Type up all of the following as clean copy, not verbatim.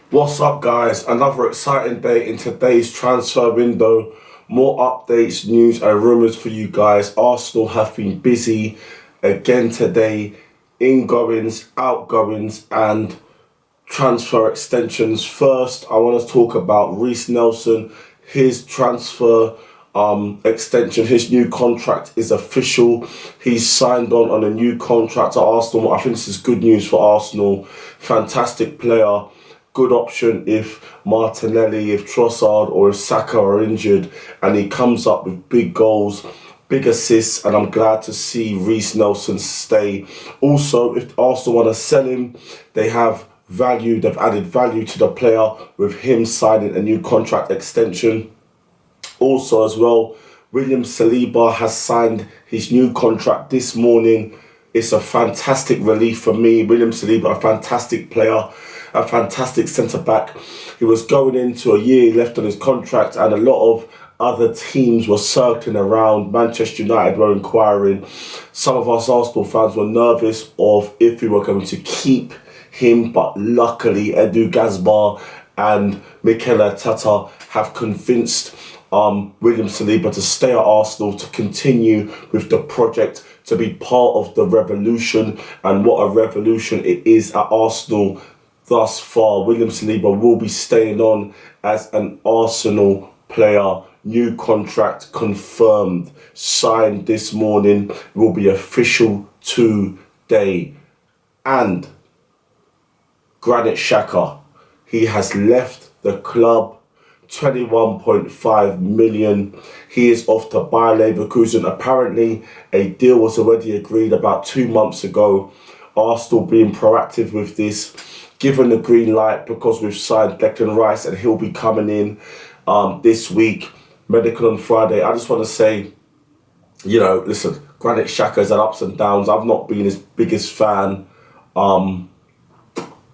What's up, guys? Another exciting day in today's transfer window. More updates, news, and rumours for you guys. Arsenal have been busy again today. Ingoings, outgoings, and transfer extensions. First, I want to talk about Reece Nelson. His transfer extension, his new contract is official. He's signed on a new contract at Arsenal. I think this is good news for Arsenal. Fantastic player. Good option if Martinelli, if Trossard or if Saka are injured, and he comes up with big goals, big assists, and I'm glad to see Reece Nelson stay. Also, if Arsenal want to sell him, they have value, they've added value to the player with him signing a new contract extension. Also as well, William Saliba has signed his new contract this morning. It's a fantastic relief for me. William Saliba, a fantastic player, a fantastic centre-back. He was going into a year left on his contract, and a lot of other teams were circling around. Manchester United were inquiring. Some of us Arsenal fans were nervous of if we were going to keep him, but luckily Edu Gazba and Mikel Arteta have convinced William Saliba to stay at Arsenal, to continue with the project, to be part of the revolution. And what a revolution it is at Arsenal thus far. William Saliba will be staying on as an Arsenal player. New contract confirmed, signed this morning, will be official today. And Granit Xhaka, he has left the club. 21.5 million. He is off to Bayer Leverkusen. Apparently, a deal was already agreed about 2 months ago. Arsenal being proactive with this, given the green light because we've signed Declan Rice and he'll be coming in this week. Medical on Friday. I just want to say, listen, Granit Xhaka has had ups and downs. I've not been his biggest fan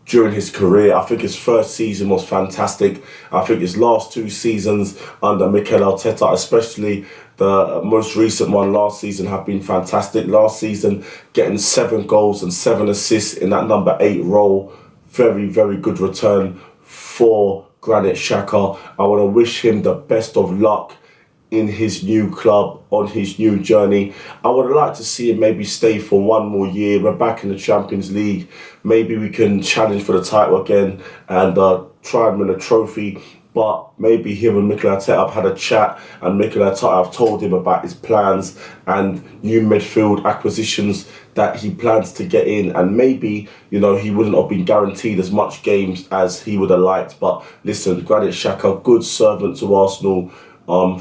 during his career. I think his first season was fantastic. I think his last 2 seasons under Mikel Arteta, especially the most recent one last season, have been fantastic. Last season, getting 7 goals and 7 assists in that number 8 role. Very, very good return for Granit Xhaka. I want to wish him the best of luck in his new club, on his new journey. I would like to see him maybe stay for 1 more year. We're back in the Champions League. Maybe we can challenge for the title again and try and win a trophy. But maybe him and Mikel Arteta have had a chat, and Mikel Arteta have told him about his plans and new midfield acquisitions that he plans to get in. And maybe, he wouldn't have been guaranteed as much games as he would have liked. But listen, Granit Xhaka, good servant to Arsenal.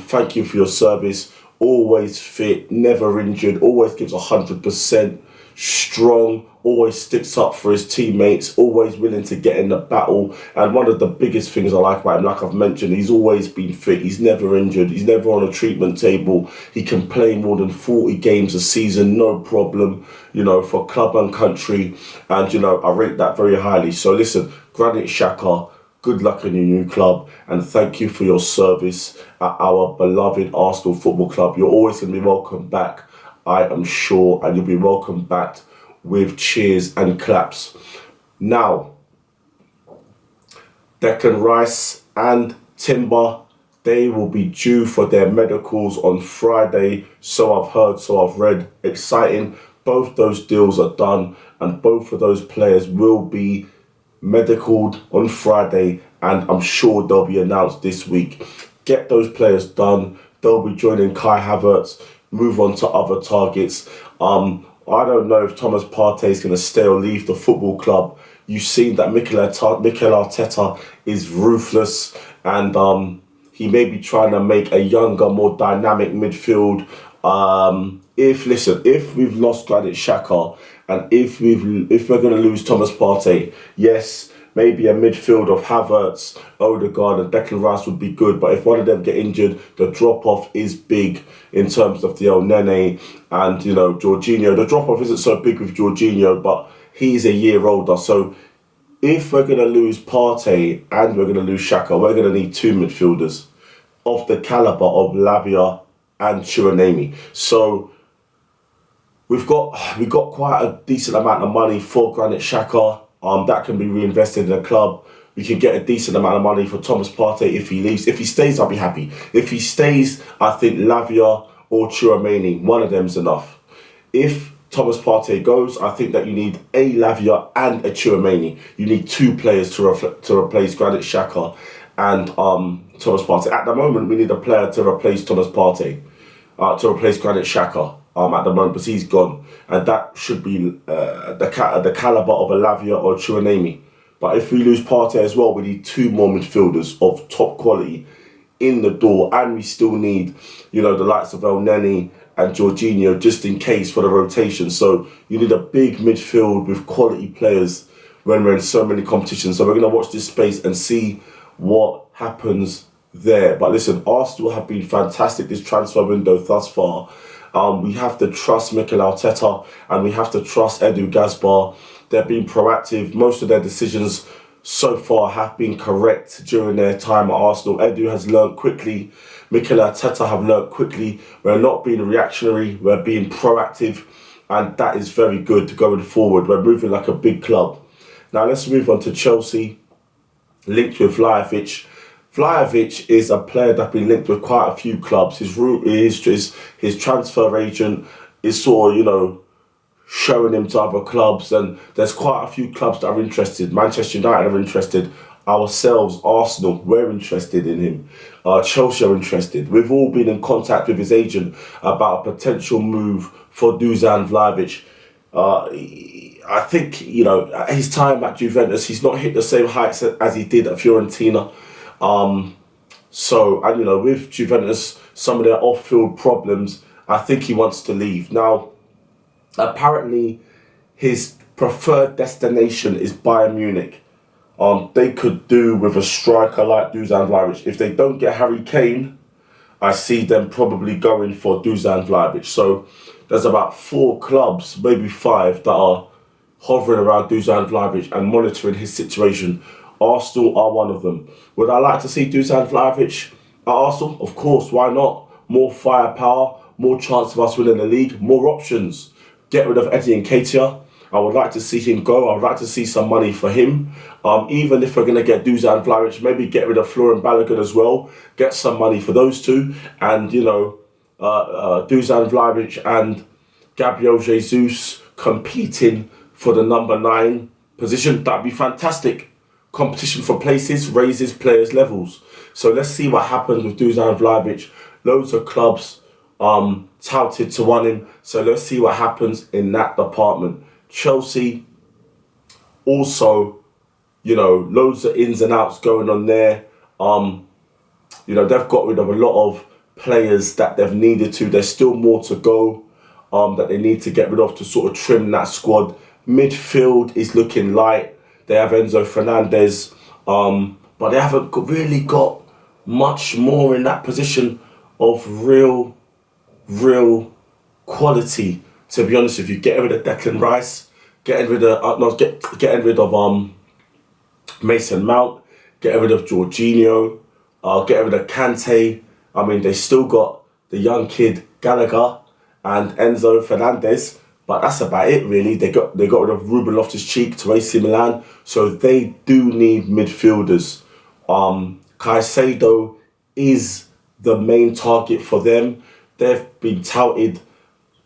Thank you for your service. Always fit, never injured, always gives 100%, strong, always sticks up for his teammates, always willing to get in the battle. And one of the biggest things I like about him, like I've mentioned, he's always been fit, he's never injured, he's never on a treatment table. He can play more than 40 games a season, no problem, for club and country. And, I rate that very highly. So listen, Granit Xhaka, good luck in your new club, and thank you for your service at our beloved Arsenal Football Club. You're always going to be welcome back, I am sure, and you'll be welcome back with cheers and claps. Now, Declan Rice and Timber, they will be due for their medicals on Friday. So I've heard, so I've read. Exciting. Both those deals are done, and both of those players will be medicaled on Friday, and I'm sure they'll be announced this week. Get those players done. They'll be joining Kai Havertz, move on to other targets. I don't know if Thomas Partey is going to stay or leave the football club. You've seen that Mikel Arteta is ruthless, and he may be trying to make a younger, more dynamic midfield. If we've lost Granit Xhaka, and if we're going to lose Thomas Partey, yes, maybe a midfield of Havertz, Odegaard and Declan Rice would be good. But if one of them get injured, the drop-off is big in terms of the El Nene and, Jorginho. The drop-off isn't so big with Jorginho, but he's a year older. So if we're going to lose Partey and we're going to lose Xhaka, we're going to need 2 midfielders of the calibre of Lavia and Chouameni. So we've got quite a decent amount of money for Granit Xhaka. That can be reinvested in the club. we can get a decent amount of money for Thomas Partey if he leaves. If he stays, I'll be happy. If he stays, I think Lavia or Tchouaméni, one of them's enough. If Thomas Partey goes, I think that you need a Lavia and a Tchouaméni. You need two players to replace Granit Xhaka and Thomas Partey. At the moment, we need a player to replace Thomas Partey, to replace Granit Xhaka at the moment, because he's gone. And that should be the calibre of a Lavia or Tchouaméni. But if we lose Partey as well, we need two more midfielders of top quality in the door, and we still need, the likes of El Neni and Jorginho just in case for the rotation. So you need a big midfield with quality players when we're in so many competitions. So we're going to watch this space and see what happens there. But listen, Arsenal have been fantastic this transfer window thus far. We have to trust Mikel Arteta and we have to trust Edu Gaspar. They've been proactive. Most of their decisions so far have been correct during their time at Arsenal. Edu has learned quickly. Mikel Arteta have learned quickly. We're not being reactionary. We're being proactive. And that is very good going forward. We're moving like a big club. Now let's move on to Chelsea. Linked with Vlahovic. Vlahovic is a player that's been linked with quite a few clubs. His transfer agent is sort of, showing him to other clubs, and there's quite a few clubs that are interested. Manchester United are interested. Ourselves, Arsenal, we're interested in him. Chelsea are interested. We've all been in contact with his agent about a potential move for Dusan Vlahovic. I think, at his time at Juventus, he's not hit the same heights as he did at Fiorentina. With Juventus, some of their off-field problems, I think he wants to leave. Now, apparently, his preferred destination is Bayern Munich. They could do with a striker like Dusan Vlahovic. If they don't get Harry Kane, I see them probably going for Dusan Vlahovic. So there's about 4 clubs, maybe 5, that are hovering around Dusan Vlahovic and monitoring his situation. Arsenal are one of them. Would I like to see Dusan Vlahovic at Arsenal? Of course, why not? More firepower, more chance of us winning the league, more options. Get rid of Eddie Nketiah. I would like to see him go. I would like to see some money for him. Even if we're going to get Dusan Vlahovic, maybe get rid of Florian Balogun as well. Get some money for those two. And, Dusan Vlahovic and Gabriel Jesus competing for the number 9 position. That'd be fantastic. Competition for places raises players' levels. So let's see what happens with Dusan Vlahovic. Loads of clubs touted to want him. So let's see what happens in that department. Chelsea, also, loads of ins and outs going on there. They've got rid of a lot of players that they've needed to. There's still more to go that they need to get rid of to sort of trim that squad. Midfield is looking light. They have Enzo Fernandez, but they haven't really got much more in that position of real quality. To be honest with you, getting rid of Declan Rice, getting rid of Mason Mount, getting rid of Jorginho, getting rid of Kante. I mean, they still got the young kid Gallagher and Enzo Fernandez, but that's about it really. They got rid of Ruben Loftus-Cheek to AC Milan, so they do need midfielders. Caicedo is the main target for them. They've been touted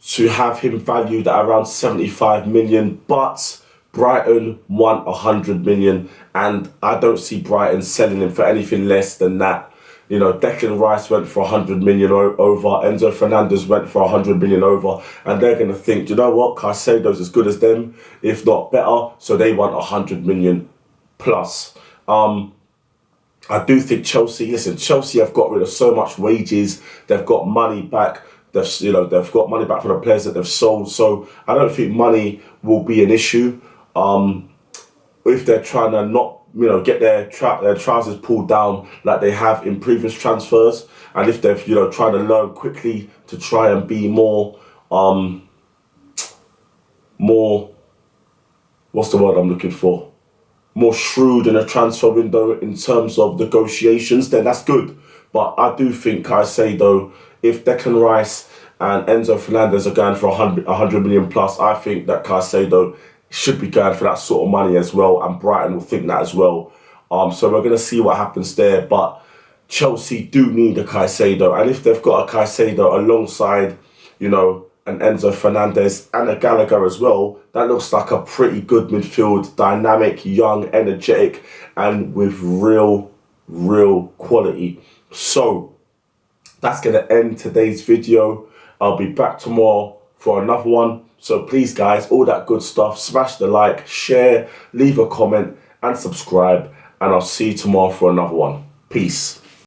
to have him valued at around 75 million, but Brighton want 100 million, and I don't see Brighton selling him for anything less than that. Declan Rice went for 100 million over, Enzo Fernandez went for 100 million over, and they're going to think, you know what, Caicedo's as good as them, if not better, so they want 100 million plus. I do think Chelsea have got rid of so much wages, they've got money back. They've got money back from the players that they've sold, so I don't think money will be an issue. If they're trying to not, get their trousers pulled down like they have in previous transfers, and if they've, trying to learn quickly to try and be more, what's the word I'm looking for? More shrewd in a transfer window in terms of negotiations, then that's good. But I do think Caicedo, if Declan Rice and Enzo Fernandez are going for 100 million plus, I think that Caicedo should be going for that sort of money as well, and Brighton will think that as well. So we're going to see what happens there. But Chelsea do need a Caicedo. And if they've got a Caicedo alongside, you know, an Enzo Fernandez and a Gallagher as well, that looks like a pretty good midfield. Dynamic, young, energetic, and with real quality. So that's going to end today's video. I'll be back tomorrow for another one. So please, guys, all that good stuff, smash the like, share, leave a comment, and subscribe. And I'll see you tomorrow for another one. Peace.